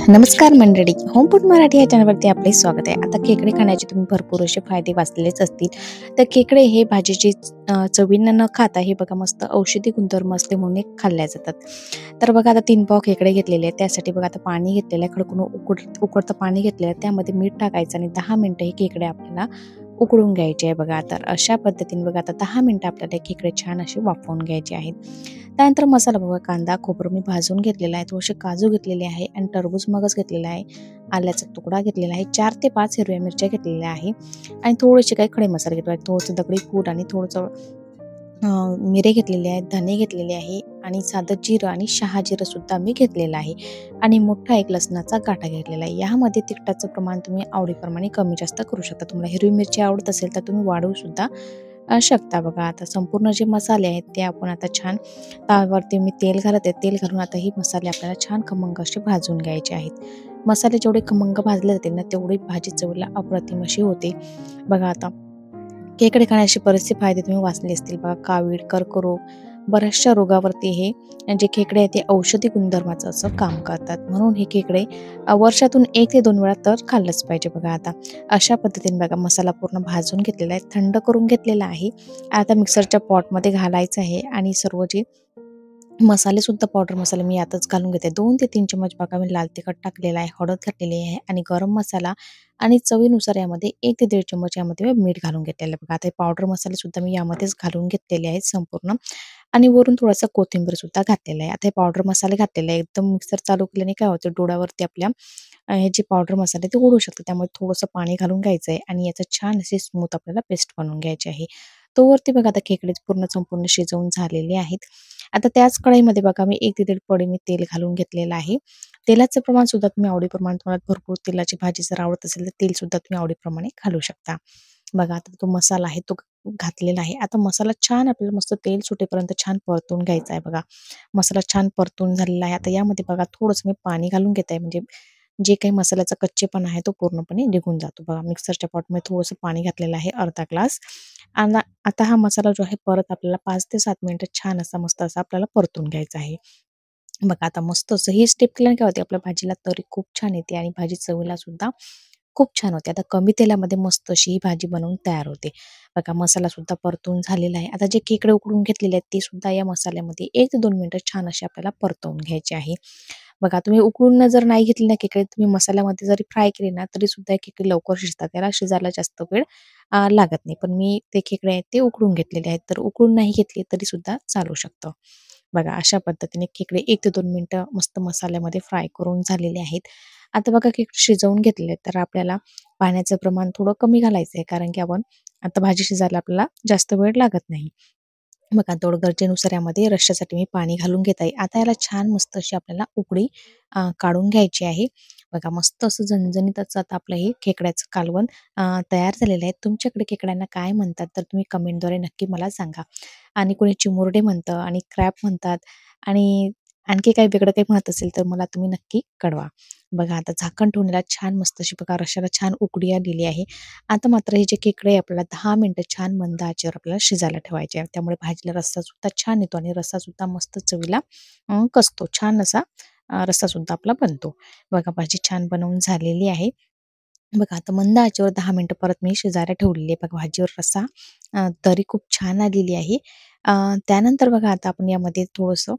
नमस्कार मंडळी, home food Marathi या चॅनलवरती आपले स्वागत आहे. आता खेकडे खाण्याचे तुम्ही भरपूर असे फायदे वाचलेलेच असतील. तर खेकडे हे भाजीची चवीनं न खाता हे बघा मस्त औषधी गुणधर्म असते म्हणून हे खाल्ल्या जातात. तर बघा आता 3 पाव खेकडे घेतलेले आहेत. त्यासाठी बघा आता पाणी घेतलेलं आहे. खडकून उकळतं पाणी घेतलेलं आहे. त्यामध्ये मीठ टाकायचं आणि 10 मिनिटं हे खेकडे आपल्याला उकळून घ्यायचे आहे बघा. तर अशा पद्धतीने बघा आता 10 मिनिटं आपल्याला खेकडे छान असे वाफवून घ्यायचे आहेत. त्यानंतर मसाला बघा, कांदा, खोबरं मी भाजून घेतलेला आहे. थोडेसे काजू घेतलेले आहे आणि टरबूज मगज घेतलेला आहे. आल्याचा तुकडा घेतलेला आहे. 4 ते 5 हिरव्या मिरच्या घेतलेल्या आहे आणि थोडेसे काही खडे मसाले घेतले आहेत. थोडंसं दगडी फूल आणि थोडंसं मिरे घेतलेले आहेत, धने घेतलेले आहे आणि साधं जिरं आणि शहाजिरं सुद्धा मी घेतलेलं आहे आणि मोठा एक लसणाचा गाठा घेतलेला आहे. यामध्ये तिखटाचं प्रमाण तुम्ही आवडीप्रमाणे कमी जास्त करू शकता. तुम्हाला हिरवी मिरची आवडत असेल तर तुम्ही वाढवू सुद्धा शकता बघा. आता संपूर्ण जे मसाले आहेत ते आपण आता छान तव्यावरती मी तेल घालत आहे. तेल घालून आता ही मसाले आपल्याला छान खमंग असे भाजून घ्यायचे आहेत. मसाले जेवढे खमंग भाजले जातील ना तेवढी भाजी चवीला अप्रतिम अशी होते. बघा आता खेकडे खाण्याचे बरेचसे फायदे तुम्ही वाचले असतील बघा. कावीळ, कर्करोग, बऱ्याचशा रोगावरती हे जे खेकडे आहेत ते औषधी गुणधर्माचं असं काम करतात. म्हणून हे खेकडे वर्षातून 1 ते 2 वेळा तर खाल्लंच पाहिजे बघा. आता अशा पद्धतीने बघा मसाला पूर्ण भाजून घेतलेला आहे, थंड करून घेतलेला आहे. आता मिक्सरच्या पॉटमध्ये घालायचं आहे आणि सर्व जे मसाले सुद्धा पावडर मसाले मी यातच घालून घेते. 2 ते 3 चम्मच बघा मी लाल तिखट टाकलेला आहे, हळद घातलेली आहे आणि गरम मसाला आणि चवीनुसार यामध्ये 1 ते 1.5 चम्मच यामध्ये मीठ घालून घेतलेलं आहे बघा. आता हे पावडर मसाले सुद्धा मी यामध्येच घालून घेतलेले आहेत संपूर्ण आणि वरून थोडासा कोथिंबीर सुद्धा घातलेला आहे. आता हे पावडर मसाले घातलेले आहे. एकदम मिक्सर चालू केल्याने काय होतं डोळ्यावरती आपल्या हे जे पावडर मसाले ते उडू शकतात. त्यामुळे थोडंसं पाणी घालून घ्यायचं आहे आणि याचं छान असे स्मूथ आपल्याला पेस्ट बनवून घ्यायची आहे. तोवरती बघा आता खेकडे पूर्ण संपूर्ण शिजवून झालेले आहेत. आता त्याच कढईमध्ये बघा मी 1 ते 1.5 पळी मी तेल घालून घेतलेलं आहे. तेलाचं प्रमाण सुद्धा तुम्ही आवडीप्रमाणे तुम्हाला भरपूर तेलाची भाजी जर आवडत असेल तर तेल सुद्धा तुम्ही आवडीप्रमाणे घालू शकता. बघा आता तो मसाला आहे तो घातलेला आहे. आता मसाला छान आपल्याला मस्त तेल सुटेपर्यंत छान परतून घ्यायचा आहे बघा. मसाला छान परतून झालेला आहे. आता यामध्ये बघा थोडंसं मी पाणी घालून घेत आहे म्हणजे जे काही मसाल्याचा कच्चेपणा आहे तो पूर्णपणे निघून जातो बघा. मिक्सरच्या पॉटमध्ये थोडंसं पाणी घातलेलं आहे अर्धा ग्लास. आता हा मसाला जो आहे परत आपल्याला 5 ते 7 मिनिटं छान असा मस्त असा आपल्याला परतून घ्यायचा आहे. बघा आता मस्त असं ही स्टेप केल्याने काय होते आपल्या भाजीला तरी खूप छान येते आणि भाजी चवीला सुद्धा खूप छान होते. आता कमी तेलामध्ये मस्त अशी ही भाजी बनवून तयार होते. बघा मसाला सुद्धा परतून झालेला आहे. आता जे खेकडे उकडून घेतलेले आहेत ते सुद्धा या मसाल्यामध्ये 1 ते 2 मिनिटं छान असे आपल्याला परतवून घ्यायचे आहे. बघा तुम्ही उकडून जर नाही घेतली ना खेकडे तुम्ही मसाल्यामध्ये जरी फ्राय केले ना तरी सुद्धा हे खेकडे लवकर शिजतात. त्याला शिजायला जास्त वेळ लागत नाही. पण मी ते खेकडे आहेत ते उकडून घेतलेले आहेत. तर उकडून नाही घेतले तरी सुद्धा चालू शकतं. बघा अशा पद्धतीने खेकडे 1 ते 2 मिनिटं मस्त मसाल्यामध्ये फ्राय करून झालेले आहेत. आता बघा खेकडे शिजवून घेतलेले आहेत तर आपल्याला पाण्याचं प्रमाण थोडं कमी घालायचं आहे कारण की आपण आता भाजी शिजायला आपल्याला जास्त वेळ लागत नाही. बघा तेवढं गरजेनुसार यामध्ये रश्श्यासाठी मी पाणी घालून घेत आहे. आता याला छान मस्त अशी आपल्याला उकळी काढून घ्यायची आहे. बघा मस्त असं झणझणीत असं आता आपलं हे खेकड्याचं कालवण तयार झालेलं आहे. तुमच्याकडे खेकड्यांना काय म्हणतात तर तुम्ही कमेंटद्वारे नक्की मला सांगा. आणि कोणी चिमुरडे म्हणतं आणि क्रॅब म्हणतात आणि आणखी काही वेगळं काही म्हणत असेल तर मला तुम्ही नक्की कळवा. बघा आता झाकण ठेवून याला छान मस्त अशी बघा रश्श्याला छान उकळी आलेली आहे. आता मात्र हे जे खेकडे आहे आपल्याला 10 मिनिटं छान मंद आचेवर आपल्याला शिजायला ठेवायचे आहे. त्यामुळे भाजीला रस्सासुद्धा छान येतो आणि रस्सासुद्धा मस्त चवीला कसतो. छान असा रस्सासुद्धा आपला बनतो. बघा भाजी छान बनवून झालेली आहे. बघा आता मंद आचेवर 10 मिनिटं परत मी शिजायला ठेवलेली आहे. बघा भाजीवर रस्सा तरी खूप छान आलेली आहे. त्यानंतर बघा आता आपण यामध्ये थोडंसं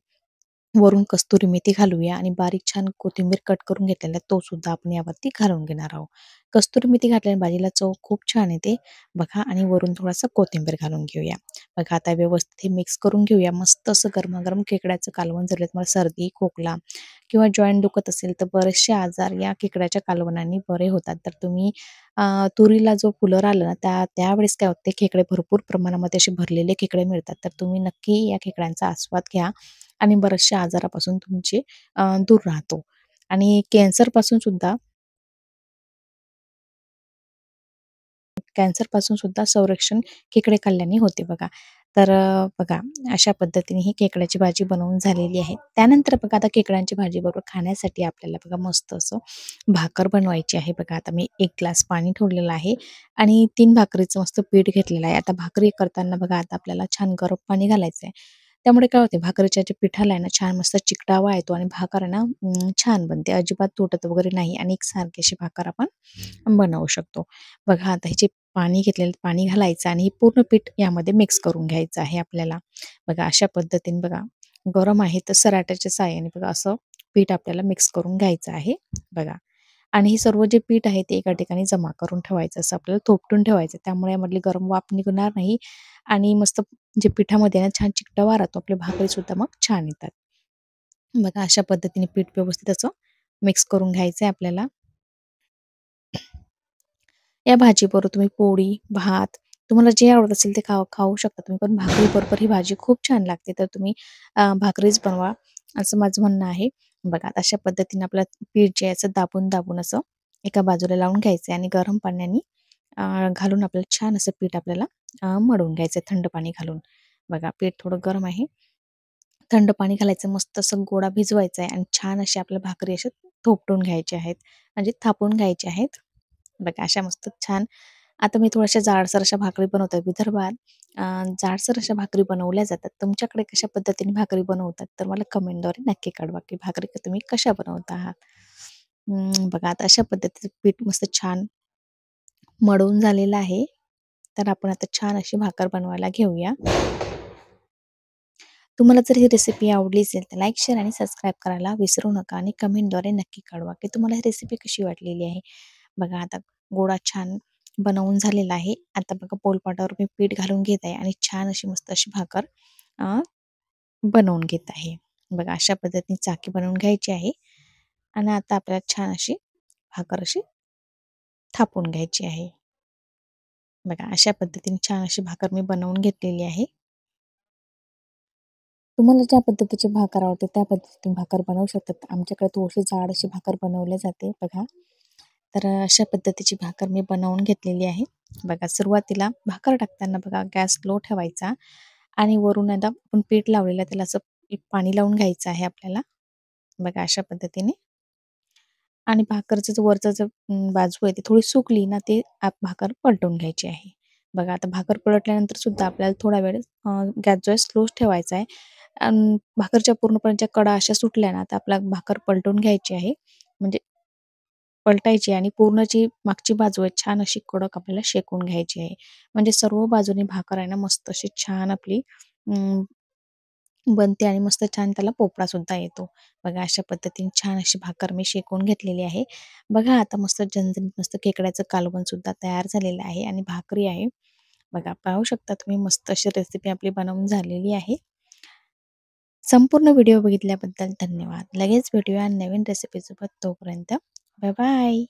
वरून कस्तुरी मेथी घालूया आणि बारीक छान कोथिंबीर कट करून घेतलेला आहे, तो सुद्धा आपण यावरती घालून घेणार आहोत. कस्तुरी मेथी घातल्याने भाजीला चव खूप छान येते बघा आणि वरून थोडासा कोथिंबीर घालून घेऊया. बघा आता व्यवस्थित हे मिक्स करून घेऊया. मस्त असं गरमागरम खेकड्याचं कालवण झालं. तुम्हाला सर्दी, खोकला किंवा जॉईंट दुखत असेल तर बरेचसे आजार या खेकड्याच्या कालवणाने बरे होतात. तर तुम्ही तुरीला जो कूलर आला ना त्यावेळेस काय होते खेकडे भरपूर प्रमाणामध्ये असे भरलेले खेकडे मिळतात. तर तुम्ही नक्की या खेकड्यांचा आस्वाद घ्या आणि बऱ्याचशा आजारापासून तुमचे दूर राहतो आणि कॅन्सरपासून सुद्धा संरक्षण खेकडे खाल्ल्याने होते बघा. तर बघा अशा पद्धतीने ही खेकड्याची भाजी बनवून झालेली आहे. त्यानंतर बघा आता खेकड्यांची भाजी बरोबर खाण्यासाठी आपल्याला बघा मस्त असं भाकर बनवायची आहे. बघा आता मी 1 ग्लास पाणी ठेवलेलं आहे आणि 3 भाकरीचं मस्त पीठ घेतलेलं आहे. आता भाकरी करताना बघा आता आपल्याला छान गरम पाणी घालायचं आहे. त्यामुळे काय होते भाकरीच्या ज्या पिठाला आहे ना छान मस्त चिकटावा येतो आणि भाकर आहे ना छान बनते. अजिबात तुटत वगैरे नाही आणि एकसारखी अशी भाकर आपण बनवू शकतो. बघा आता हे जे पाणी घेतलेलं पाणी घालायचं आणि हे पूर्ण पीठ यामध्ये मिक्स करून घ्यायचं आहे आपल्याला. बघा अशा पद्धतीने बघा गरम आहे तर सराट्याच्या साहाय्याने बघा असं पीठ आपल्याला मिक्स करून घ्यायचं आहे. बघा आणि हे सर्व जे पीठ आहे ते एका ठिकाणी जमा करून ठेवायचं असं आपल्याला थोपटून ठेवायचं. त्यामुळे यामधली गरम वाफ निघणार नाही आणि मस्त जे पिठामध्ये आहे ना छान चिकटवा राहतो. आपल्या भाकरीसुद्धा मग छान येतात. बघा अशा पद्धतीने पीठ व्यवस्थित असं मिक्स करून घ्यायचं आहे आपल्याला. या भाजीबरोबर तुम्ही पोळी, भात तुम्हाला जे आवडत असेल ते खाऊ खाऊ शकता तुम्ही. पण भाकरीबरोबर ही भाजी खूप छान लागते. तर तुम्ही भाकरीच बनवा असं माझं म्हणणं आहे. बघा आता अशा पद्धतीने आपलं पीठ जे आहे असं दाबून असं एका बाजूला लावून घ्यायचं आणि गरम पाण्याने घालून आपल्याला छान असं पीठ आपल्याला मळून घ्यायचं थंड पाणी घालून. बघा पीठ थोडं गरम आहे. थंड पाणी घालायचं, मस्त असं गोळा भिजवायचा आहे आणि छान अशा आपल्या भाकरी अशा थोपटून घ्यायच्या आहेत, म्हणजे थापून घ्यायच्या आहेत. बघा अशा मस्त छान आता मी थोड्याशा जाडसर अशा भाकरी बनवते. विदर्भात अ, जाडसर अशा भाकरी बनवल्या जातात. तुमच्याकडे कशा पद्धतीने भाकरी बनवतात? तर मला कमेंटद्वारे नक्की कळवा, की भाकरी तुम्ही कशा बनवता आहात? बघा आता अशा पद्धतीचं पीठ मस्त छान मळून झालेलं आहे. तर आपण आता छान अशी भाकर बनवायला घेऊया. तुम्हाला जर ही रेसिपी आवडली असेल तर लाईक, शेअर आणि सबस्क्राईब करायला विसरू नका आणि कमेंटद्वारे नक्की कळवा, की तुम्हाला ही रेसिपी कशी वाटलेली आहे. बघा आता गोळा छान बनवून झालेला आहे. आता बघा पोलपाटावर मी पीठ घालून घेत आहे आणि छान अशी मस्त अशी भाकर अ, बनवून घेत आहे. बघा अशा पद्धतीने चाकी बनवून घ्यायची आहे आणि आता आपल्याला छान अशी भाकर अशी थापून घ्यायची आहे. बघा अशा पद्धतीने छान अशी भाकर मी बनवून घेतलेली आहे. तुम्हाला ज्या पद्धतीची भाकर आवडते त्या पद्धतीने भाकर बनवू शकतात. आमच्याकडे थोडीशी जाड अशी भाकर बनवली जाते बघा. तर अशा पद्धतीची भाकर मी बनवून घेतलेली आहे. बघा सुरुवातीला भाकर टाकताना बघा गॅस लो ठेवायचा आणि वरून आता आपण पीठ लावलेलं आहे त्याला असं एक पाणी लावून घ्यायचं आहे आपल्याला. बघा अशा पद्धतीने आणि भाकरचं जो वरचं जो बाजू आहे ती थोडी सुकली ना ते भाकर पलटून घ्यायची आहे. बघा आता भाकर पलटल्यानंतर सुद्धा आपल्याला थोडा वेळ गॅस जो आहे स्लोच ठेवायचा आहे. भाकरच्या पूर्णपणे ज्या कडा अशा सुटल्या ना, तर आपल्याला भाकर पलटून घ्यायची आहे. म्हणजे पलटायची आणि पूर्ण जी मागची बाजू आहे छान अशी कडक आपल्याला शेकून घ्यायची आहे. म्हणजे सर्व बाजूनी भाकर आहे ना मस्त अशी छान आपली अं, बनते आणि मस्त छान त्याला पोपळा सुद्धा येतो. बघा अशा पद्धतीने छान अशी भाकर मी शेकून घेतलेली आहे. बघा आता मस्त झणझणीत मस्त खेकड्याचं कालवण सुद्धा तयार झालेलं आहे आणि भाकरी आहे. बघा पाहू शकता तुम्ही मस्त अशी रेसिपी आपली बनवून झालेली आहे. संपूर्ण व्हिडिओ बघितल्याबद्दल धन्यवाद. लगेच भेटूया नवीन रेसिपीसोबत. तोपर्यंत बाय बाय.